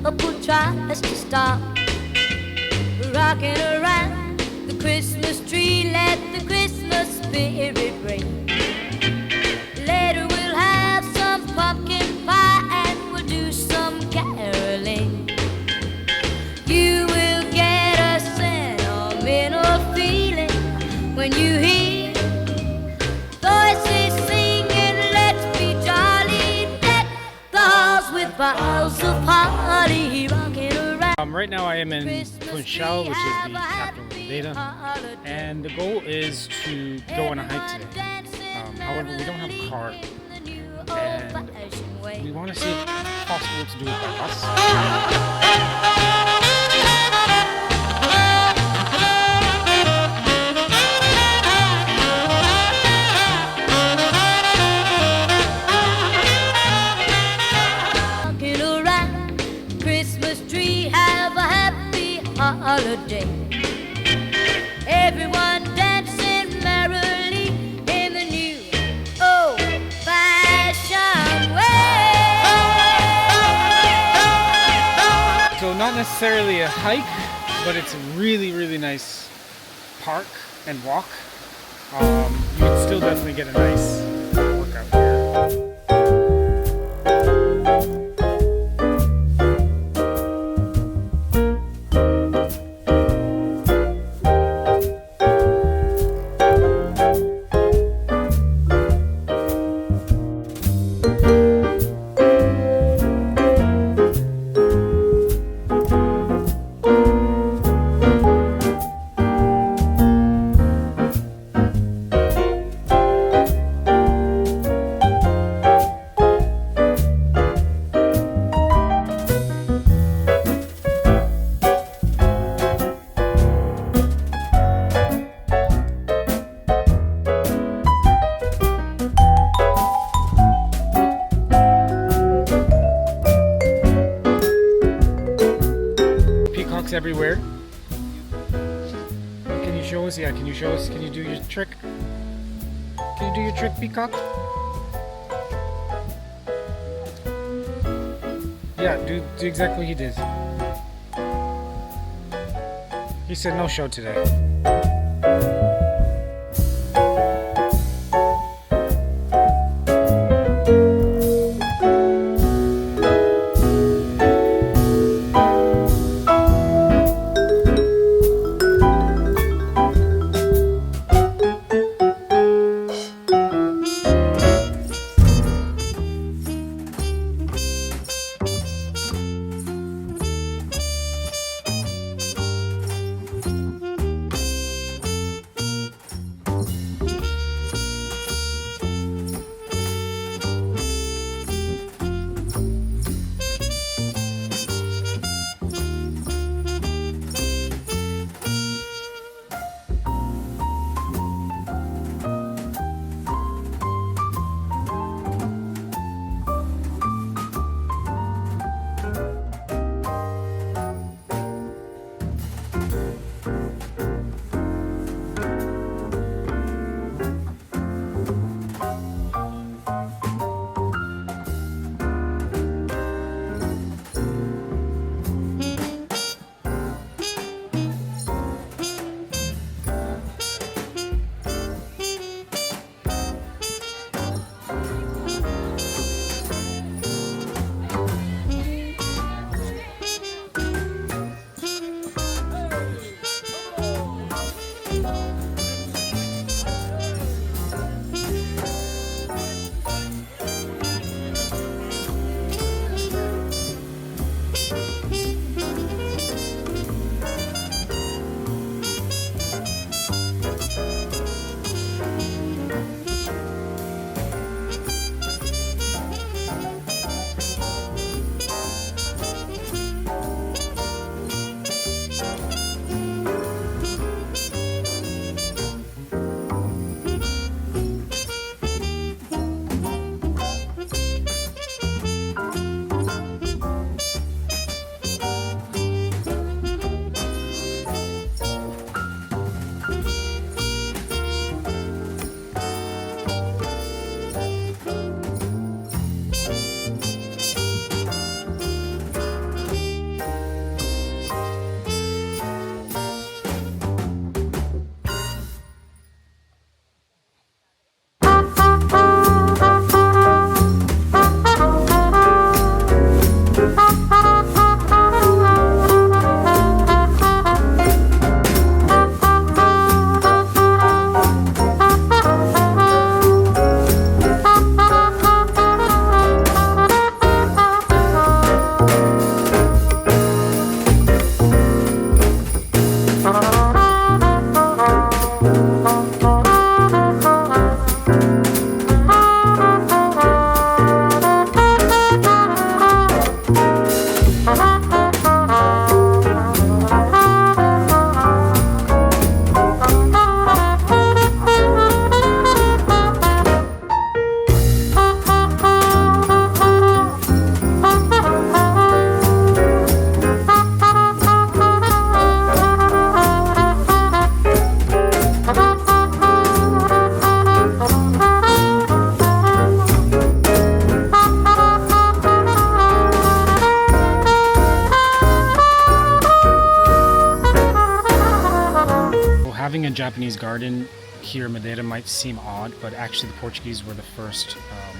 couple tries to stop rocking around the Christmas tree. Let the Christmas spirit ring. Later we'll have some pumpkin pie and we'll do some caroling. You will get a sentimental feeling when you hear voices singing, let's be jolly, deck the halls with boughs of holly rocking around. Right now I am in Funchal, which is the capital of Madeira, and the goal is to go on a hike today. However, we don't have a car, and we want to see if it's possible to do it by bus. Holiday. Everyone dancing merrily in the new old-fashioned way. So not necessarily a hike, but it's a really, really nice park and walk. You can still definitely get a nice workout here. Everywhere. Can you show us? Yeah, can you show us? Can you do your trick? Can you do your trick, peacock? Yeah, do exactly what he did. He said no show today. Japanese garden here in Madeira might seem odd, but actually the Portuguese were the first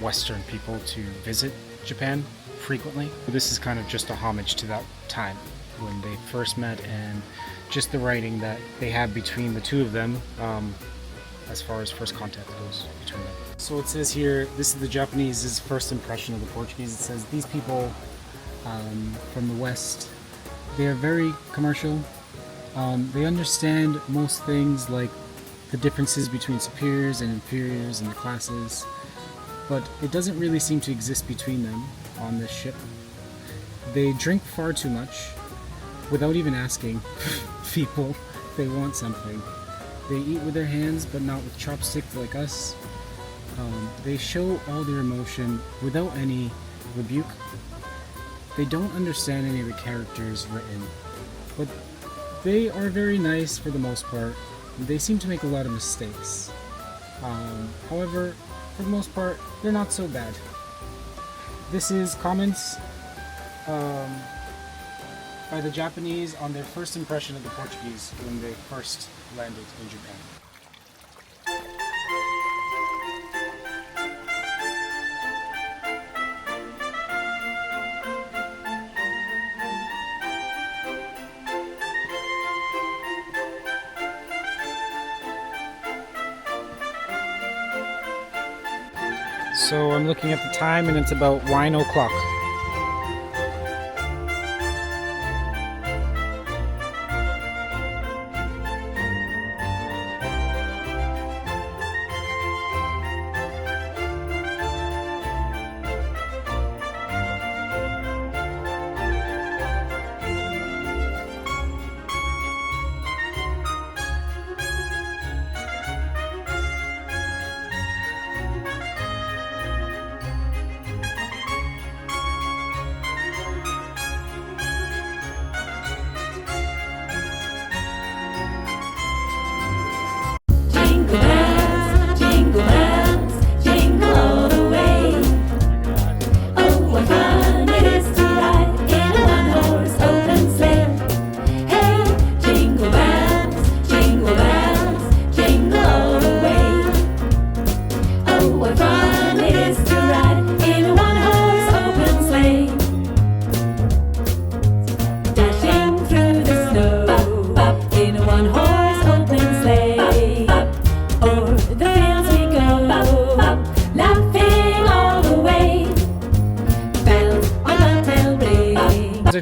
Western people to visit Japan frequently. This is kind of just a homage to that time when they first met, and just the writing that they have between the two of them as far as first contact goes between them. So it says here, this is the Japanese's first impression of the Portuguese. It says these people from the West, they are very commercial. They understand most things, like the differences between superiors and inferiors and the classes, but it doesn't really seem to exist between them on this ship. They drink far too much without even asking people if they want something. They eat with their hands, but not with chopsticks like us. They show all their emotion without any rebuke. They don't understand any of the characters written, but they are very nice for the most part. They seem to make a lot of mistakes. However, for the most part, they're not so bad. This is comments by the Japanese on their first impression of the Portuguese when they first landed in Japan. So I'm looking at the time and it's about 9 o'clock.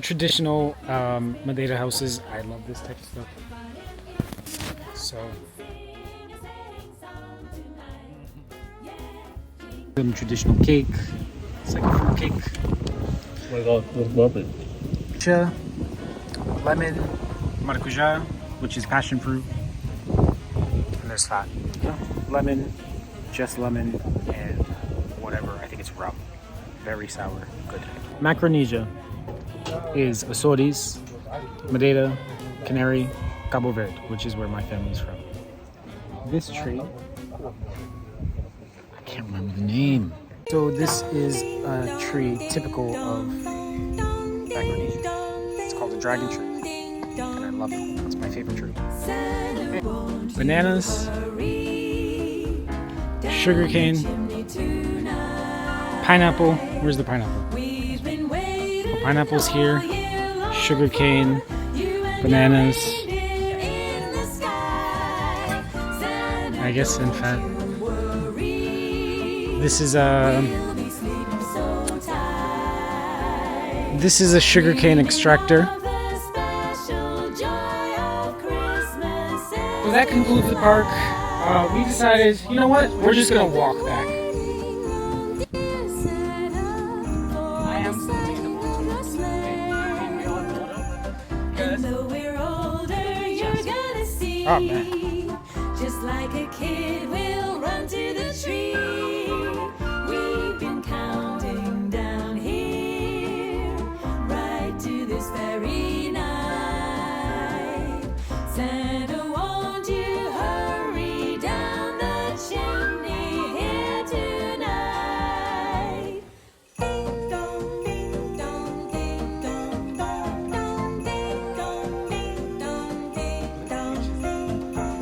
Traditional Madeira houses. I love this type of stuff. So some traditional cake. It's like a fruit cake. What about it? Poncha, lemon, maracujá, which is passion fruit, and there's Phat. Lemon, just lemon, and whatever. I think it's rum. Very sour. Good. Micronesia is Açores, Madeira, Canary, Cabo Verde, which is where my family is from. This tree, I can't remember the name. So this is a tree typical of Micronesia. It's called a dragon tree, and I love it. It's my favorite tree. Bananas, sugarcane, pineapple. Where's the pineapple? Pineapples here, sugarcane, bananas, I guess, and Phat. This is a sugarcane extractor. So that concludes the park. We decided, you know what? We're just gonna walk back. Oh, man. Just like a kid, we'll run to the tree. We've been counting down here, right to this very night. Santa, won't you hurry down the chimney here tonight? Ding dong, ding dong, ding dong, dong, dong, ding dong, ding dong, ding dong, ding dong.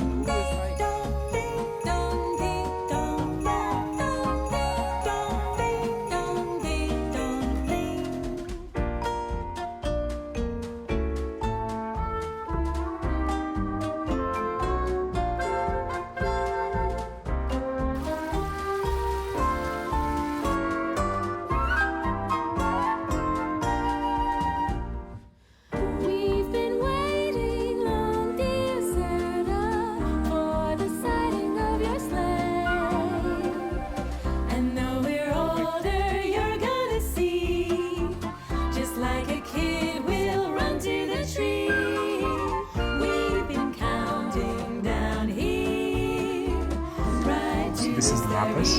Palace.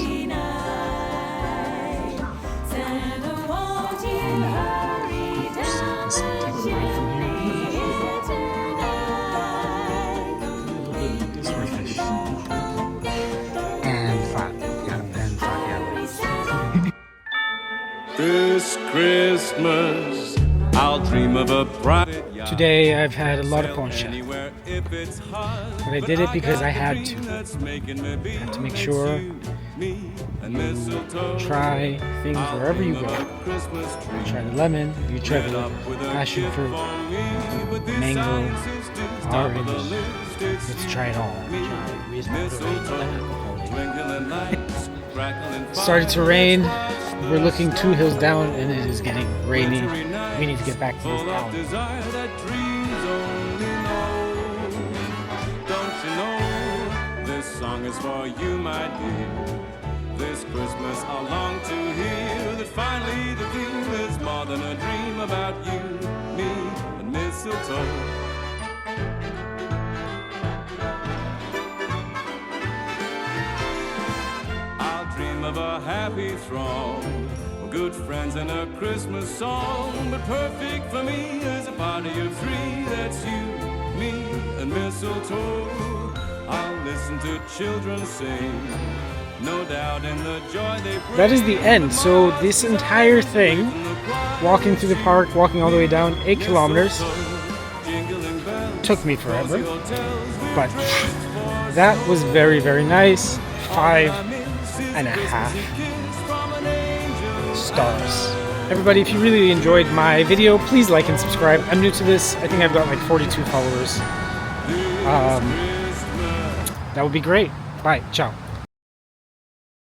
And Phat. And Phat, yeah. This Christmas, I'll dream of a private yacht. Today I've had a lot of Poncha. But I did it because I had to. Had to make sure you try things wherever you go. You try the lemon, you try the passion fruit, mango, orange. Let's try it all. Started to rain. We're looking 2 hills down and it is getting rainy. We need to get back to this town. Don't you know this song is for you, my dear. This Christmas I long to hear that finally the theme is more than a dream about you, me, and mistletoe. Of a happy throng, good friends and a Christmas song. But perfect for me is a party of 3. That's you, me, and mistletoe. I'll listen to children sing, no doubt in the joy they bring. That is the end. So this entire thing, walking through the park, walking all the way down 8 kilometers, took me forever. But that was very, very nice. 5.5 stars. Everybody, if you really enjoyed my video, please like and subscribe. I'm new to this. I think I've got like 42 followers. That would be great. Bye. Ciao.